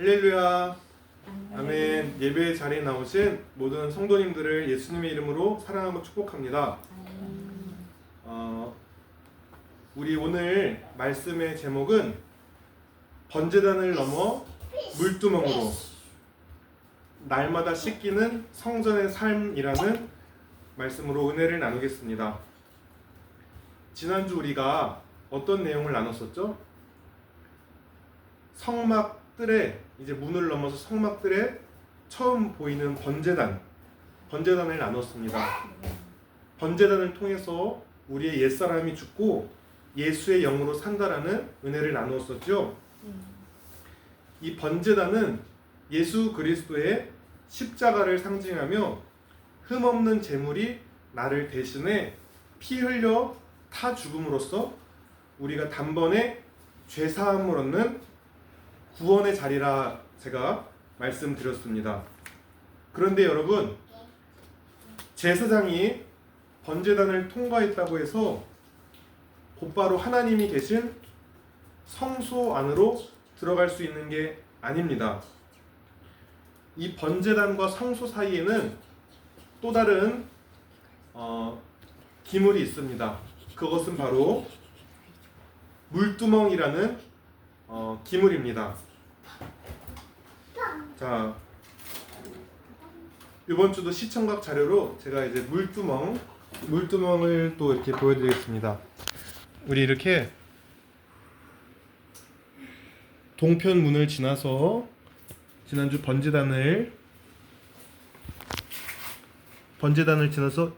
할렐루야. 아멘. 예배 자리에 나오신 모든 성도님들을 예수님의 이름으로 사랑하고 축복합니다. 우리 오늘 말씀의 제목은 번제단을 넘어 물두멍으로 날마다 씻기는 성전의 삶이라는 말씀으로 은혜를 나누겠습니다. 지난주 우리가 어떤 내용을 나눴었죠? 성막들에 이제 문을 넘어서 성막들에 처음 보이는 번제단을 나눴습니다. 번제단을 통해서 우리의 옛사람이 죽고 예수의 영으로 산다라는 은혜를 나누었었죠. 이 번제단은 예수 그리스도의 십자가를 상징하며 흠없는 제물이 나를 대신해 피 흘려 타 죽음으로써 우리가 단번에 죄사함을 얻는 구원의 자리라 제가 말씀드렸습니다. 그런데 여러분, 제사장이 번제단을 통과했다고 해서 곧바로 하나님이 계신 성소 안으로 들어갈 수 있는 게 아닙니다. 이 번제단과 성소 사이에는 또 다른 기물이 있습니다. 그것은 바로 물두멍이라는 기물입니다. 자, 이번 주도 시청각 자료로 제가 이제 물두멍을 또 이렇게 보여드리겠습니다. 우리 이렇게 동편 문을 지나서 지난주 번제단을 지나서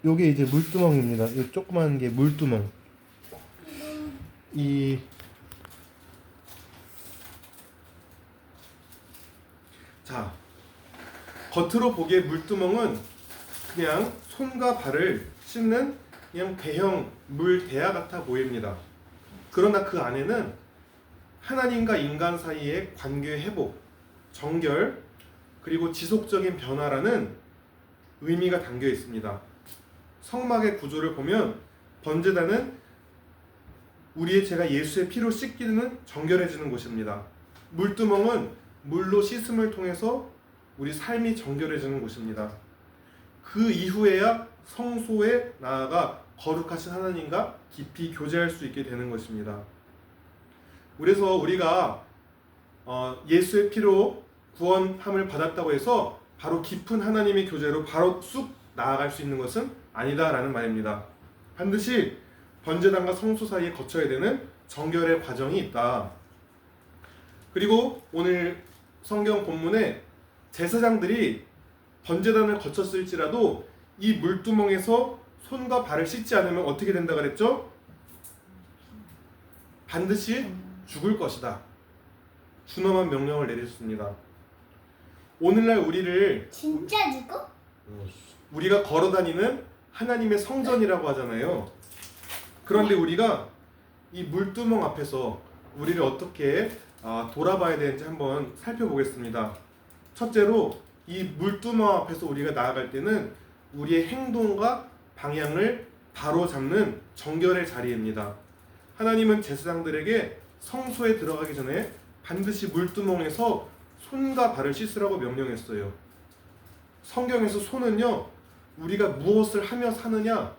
요게 이제 물두멍입니다. 이 조그만 게 물두멍. 자, 겉으로 보기에 물두멍은 그냥 손과 발을 씻는 그냥 대형 물대야 같아 보입니다. 그러나 그 안에는 하나님과 인간 사이의 관계 회복, 정결, 그리고 지속적인 변화라는 의미가 담겨 있습니다. 성막의 구조를 보면 번제단은 우리의 죄가 예수의 피로 씻기는 정결해지는 곳입니다. 물두멍은 물로 씻음을 통해서 우리 삶이 정결해지는 곳입니다. 그 이후에야 성소에 나아가 거룩하신 하나님과 깊이 교제할 수 있게 되는 것입니다. 그래서 우리가 예수의 피로 구원함을 받았다고 해서 바로 깊은 하나님의 교제로 바로 쑥 나아갈 수 있는 것은 아니다라는 말입니다. 반드시 번제단과 성소 사이에 거쳐야 되는 정결의 과정이 있다. 그리고 오늘 성경 본문에 제사장들이 번제단을 거쳤을지라도 이 물두멍에서 손과 발을 씻지 않으면 어떻게 된다 그랬죠? 반드시 죽을 것이다. 준엄한 명령을 내리셨습니다. 오늘날 우리를 진짜 죽어? 우리가 걸어다니는 하나님의 성전이라고 하잖아요. 그런데 우리가 이 물두멍 앞에서 우리를 어떻게 돌아봐야 되는지 한번 살펴보겠습니다. 첫째로 이 물두멍 앞에서 우리가 나아갈 때는 우리의 행동과 방향을 바로잡는 정결의 자리입니다. 하나님은 제사장들에게 성소에 들어가기 전에 반드시 물두멍에서 손과 발을 씻으라고 명령했어요. 성경에서 손은요, 우리가 무엇을 하며 사느냐,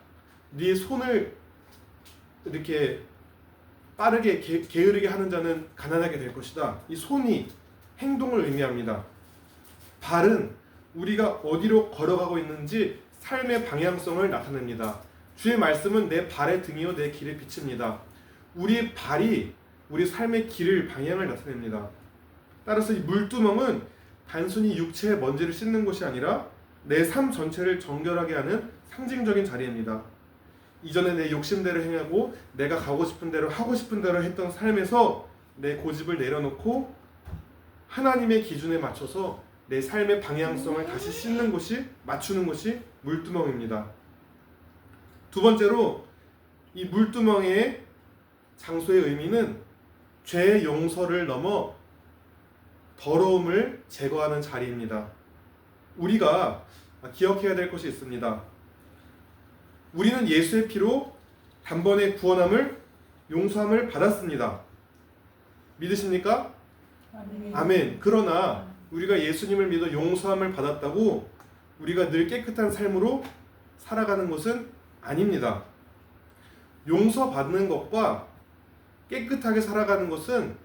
네 손을 이렇게 빠르게 게으르게 하는 자는 가난하게 될 것이다. 이 손이 행동을 의미합니다. 발은 우리가 어디로 걸어가고 있는지 삶의 방향성을 나타냅니다. 주의 말씀은 내 발의 등이요 내 길의 빛입니다. 우리의 발이 우리 삶의 길을 방향을 나타냅니다. 따라서 이 물두멍은 단순히 육체의 먼지를 씻는 곳이 아니라 내 삶 전체를 정결하게 하는 상징적인 자리입니다. 이전에 내 욕심대로 행하고 내가 가고 싶은 대로 하고 싶은 대로 했던 삶에서 내 고집을 내려놓고 하나님의 기준에 맞춰서 내 삶의 방향성을 다시 씻는 곳이, 맞추는 곳이 물두멍입니다. 두 번째로 이 물두멍의 장소의 의미는 죄의 용서를 넘어 더러움을 제거하는 자리입니다. 우리가 기억해야 될 것이 있습니다. 우리는 예수의 피로 단번에 구원함을, 용서함을 받았습니다. 믿으십니까? 아멘. 그러나 우리가 예수님을 믿어 용서함을 받았다고 우리가 늘 깨끗한 삶으로 살아가는 것은 아닙니다. 용서받는 것과 깨끗하게 살아가는 것은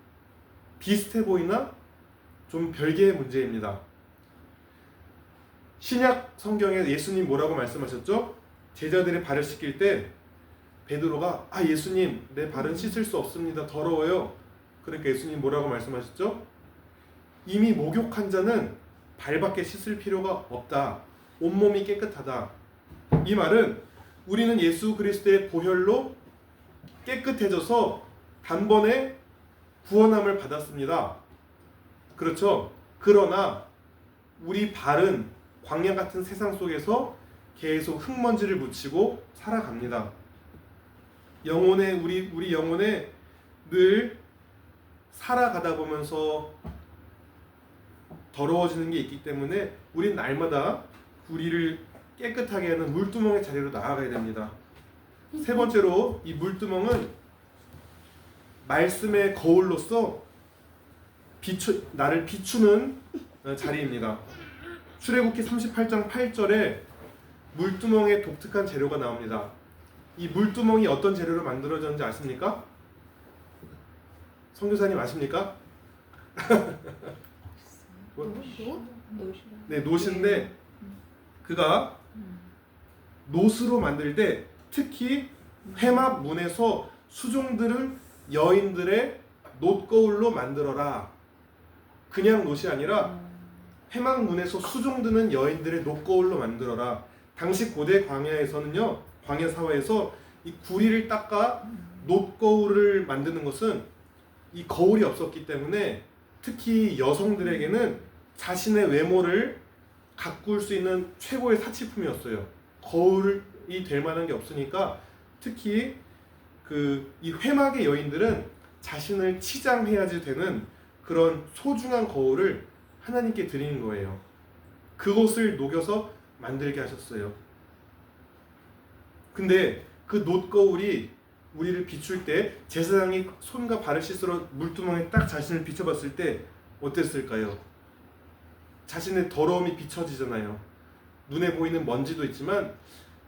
비슷해 보이나 좀 별개의 문제입니다. 신약 성경에 예수님 뭐라고 말씀하셨죠? 제자들의 발을 씻길 때 베드로가 예수님 내 발은 씻을 수 없습니다. 더러워요. 그러니까 예수님 뭐라고 말씀하셨죠? 이미 목욕한 자는 발밖에 씻을 필요가 없다. 온몸이 깨끗하다. 이 말은 우리는 예수 그리스도의 보혈로 깨끗해져서 단번에 구원함을 받았습니다. 그렇죠? 그러나 우리 발은 광야 같은 세상 속에서 계속 흙먼지를 묻히고 살아갑니다. 우리 영혼에 늘 살아가다 보면서 더러워지는 게 있기 때문에 우린 날마다 우리를 깨끗하게 하는 물두멍의 자리로 나아가야 됩니다. 세 번째로 이 물두멍은 말씀의 거울로서 나를 비추는 자리입니다. 출애굽기 38장 8절에 물두멍에 독특한 재료가 나옵니다. 이 물두멍이 어떤 재료로 만들어졌는지 아십니까? 선교사님 아십니까? 네, 노신데 그가 노스로 만들 때 특히 회막 문에서 수종들은 여인들의 놋거울로 만들어라. 그냥 놋이 아니라 회막 문에서 수종드는 여인들의 놋거울로 만들어라. 당시 고대 광야에서는요, 광야 사회에서 이 구리를 닦아 놋거울을 만드는 것은 이 거울이 없었기 때문에 특히 여성들에게는 자신의 외모를 가꿀 수 있는 최고의 사치품이었어요. 거울이 될 만한 게 없으니까 특히 이 회막의 여인들은 자신을 치장해야지 되는 그런 소중한 거울을 하나님께 드리는 거예요. 그것을 녹여서 만들게 하셨어요. 근데 그 놋거울이 우리를 비출 때 제사장이 손과 발을 씻으러 물두멍에 딱 자신을 비춰봤을 때 어땠을까요? 자신의 더러움이 비춰지잖아요. 눈에 보이는 먼지도 있지만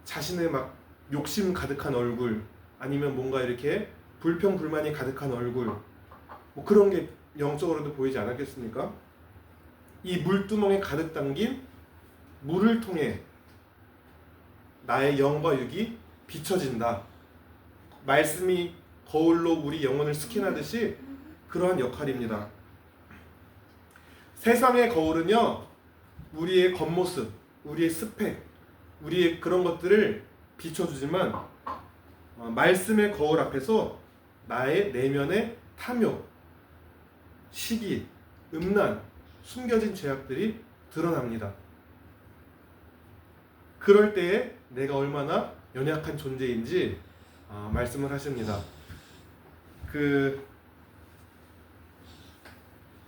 자신의 막 욕심 가득한 얼굴, 아니면 뭔가 이렇게 불평불만이 가득한 얼굴, 뭐 그런 게 영적으로도 보이지 않았겠습니까? 이 물두멍에 가득 담긴 물을 통해 나의 영과 육이 비춰진다. 말씀이 거울로 우리 영혼을 스캔하듯이 그러한 역할입니다. 세상의 거울은요, 우리의 겉모습, 우리의 스펙, 우리의 그런 것들을 비춰주지만 말씀의 거울 앞에서 나의 내면의 탐욕, 시기, 음란, 숨겨진 죄악들이 드러납니다. 그럴 때에 내가 얼마나 연약한 존재인지 말씀을 하십니다.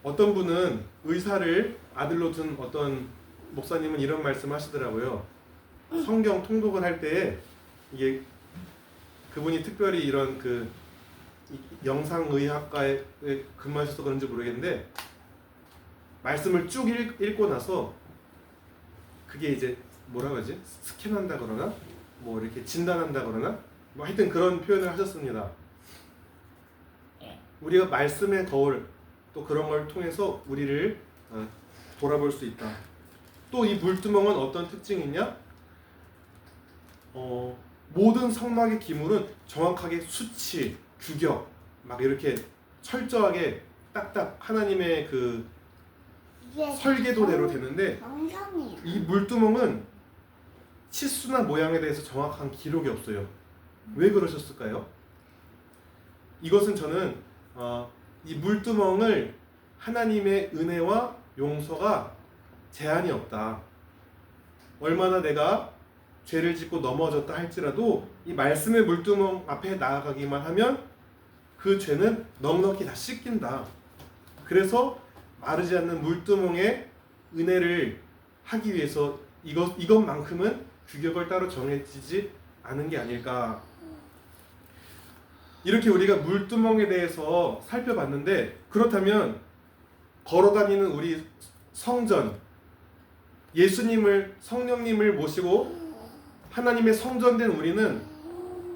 어떤 분은 의사를 아들로 둔 어떤 목사님은 이런 말씀 하시더라고요. 성경 통독을 할 때에 이게 그분이 특별히 이런 영상의학과에 근무하셔서 그런지 모르겠는데 말씀을 쭉 읽고 나서 그게 이제 뭐라고 하지? 스캔한다 그러나? 뭐 이렇게 진단한다 그러나? 뭐 하여튼 그런 표현을 하셨습니다. 우리가 말씀의 거울 또 그런 걸 통해서 우리를 돌아볼 수 있다. 또 이 물두멍은 어떤 특징이 있냐? 모든 성막의 기물은 정확하게 수치, 규격 막 이렇게 철저하게 딱딱 하나님의 설계도대로 되는데 이 물두멍은 치수나 모양에 대해서 정확한 기록이 없어요. 왜 그러셨을까요? 이것은 저는 이 물두멍을 하나님의 은혜와 용서가 제한이 없다. 얼마나 내가 죄를 짓고 넘어졌다 할지라도 이 말씀의 물두멍 앞에 나아가기만 하면 그 죄는 넉넉히 다 씻긴다. 그래서 마르지 않는 물두멍의 은혜를 하기 위해서 이것만큼은 규격을 따로 정해지지 않은 게 아닐까. 이렇게 우리가 물두멍에 대해서 살펴봤는데, 그렇다면 걸어다니는 우리 성전, 예수님을, 성령님을 모시고 하나님의 성전된 우리는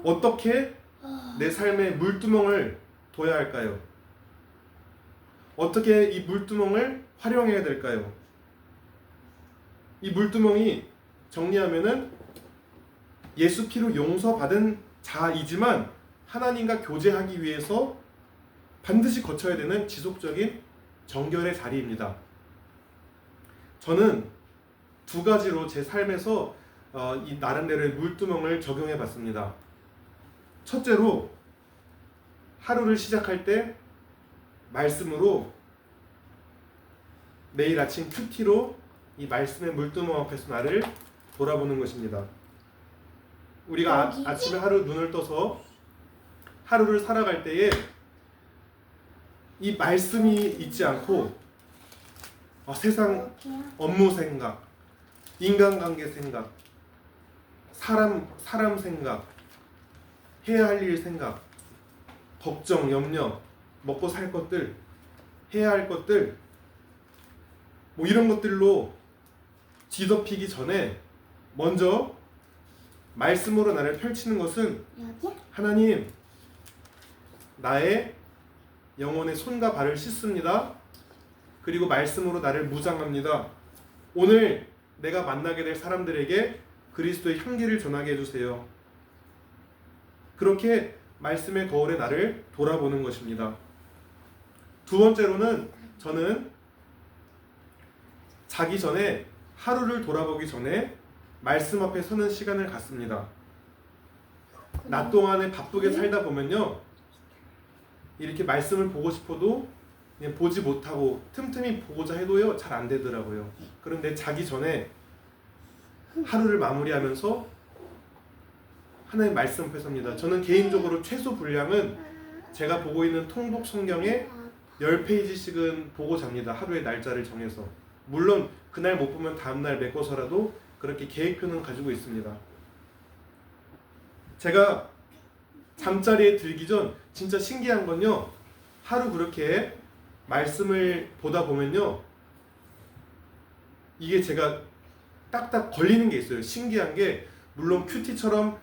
어떻게 내 삶의 물두멍을 둬야 할까요? 어떻게 이 물두멍을 활용해야 될까요? 이 물두멍이 정리하면은 예수 피로 용서받은 자이지만 하나님과 교제하기 위해서 반드시 거쳐야 되는 지속적인 정결의 자리입니다. 저는 두 가지로 제 삶에서 이 나름대로의 물두멍을 적용해 봤습니다. 첫째로 하루를 시작할 때 말씀으로 매일 아침 큐티로 이 말씀의 물두멍 앞에서 나를 돌아보는 것입니다. 우리가 아침에 하루 눈을 떠서 하루를 살아갈 때에 이 말씀이 있지 않고 세상 업무 생각, 인간관계 생각, 사람 생각, 해야 할 일 생각, 걱정, 염려, 먹고 살 것들, 해야 할 것들, 뭐 이런 것들로 뒤덮이기 전에 먼저 말씀으로 나를 펼치는 것은 하나님, 나의 영혼의 손과 발을 씻습니다. 그리고 말씀으로 나를 무장합니다. 오늘 내가 만나게 될 사람들에게 그리스도의 향기를 전하게 해주세요. 그렇게 말씀의 거울에 나를 돌아보는 것입니다. 두 번째로는 저는 자기 전에, 하루를 돌아보기 전에 말씀 앞에 서는 시간을 갖습니다. 낮 동안에 바쁘게 살다 보면요, 이렇게 말씀을 보고 싶어도 그냥 보지 못하고 틈틈이 보고자 해도요 잘 안 되더라고요. 그런데 자기 전에 하루를 마무리하면서 하나님 말씀 앞에 섭니다. 저는 개인적으로 최소 분량은 제가 보고 있는 통독 성경에 10페이지씩은 보고 잡니다. 하루의 날짜를 정해서. 물론 그날 못 보면 다음날 메꿔서라도 그렇게 계획표는 가지고 있습니다. 제가 잠자리에 들기 전 진짜 신기한 건요, 하루 그렇게 말씀을 보다 보면요, 이게 제가 딱딱 걸리는 게 있어요. 신기한 게, 물론 큐티처럼